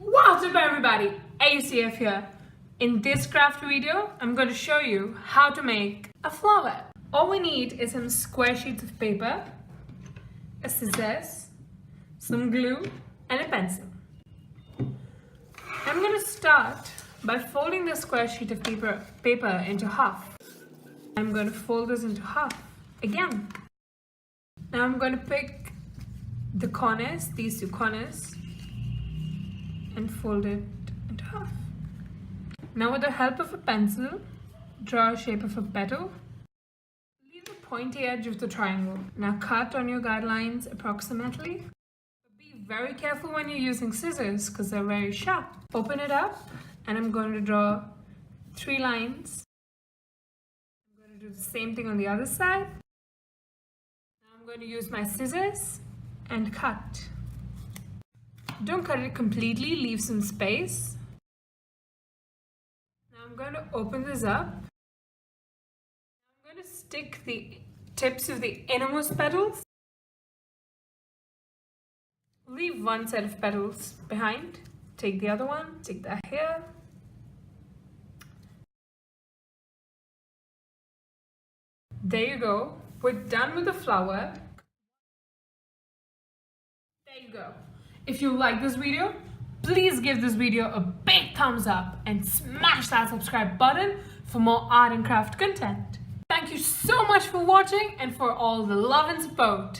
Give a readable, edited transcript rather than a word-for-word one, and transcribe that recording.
What's up everybody, ACF here. In this craft video, I'm going to show you how to make a flower. All we need is some square sheets of paper, a scissors, some glue and a pencil. I'm going to start by folding the square sheet of paper into half. I'm going to fold this into half again. Now I'm going to pick the corners, these two corners, and fold it into half. Now with the help of a pencil, draw a shape of a petal. Leave the pointy edge of the triangle. Now cut on your guidelines approximately. But be very careful when you're using scissors because they're very sharp. Open it up and I'm going to draw 3 lines. I'm going to do the same thing on the other side. Now I'm going to use my scissors and cut. Don't cut it completely, leave some space. Now I'm going to open this up. I'm going to stick the tips of the innermost petals. Leave one set of petals behind. Take the other one, take that here. There you go. We're done with the flower. There you go. If you like this video, please give this video a big thumbs up and smash that subscribe button for more art and craft content. Thank you so much for watching and for all the love and support.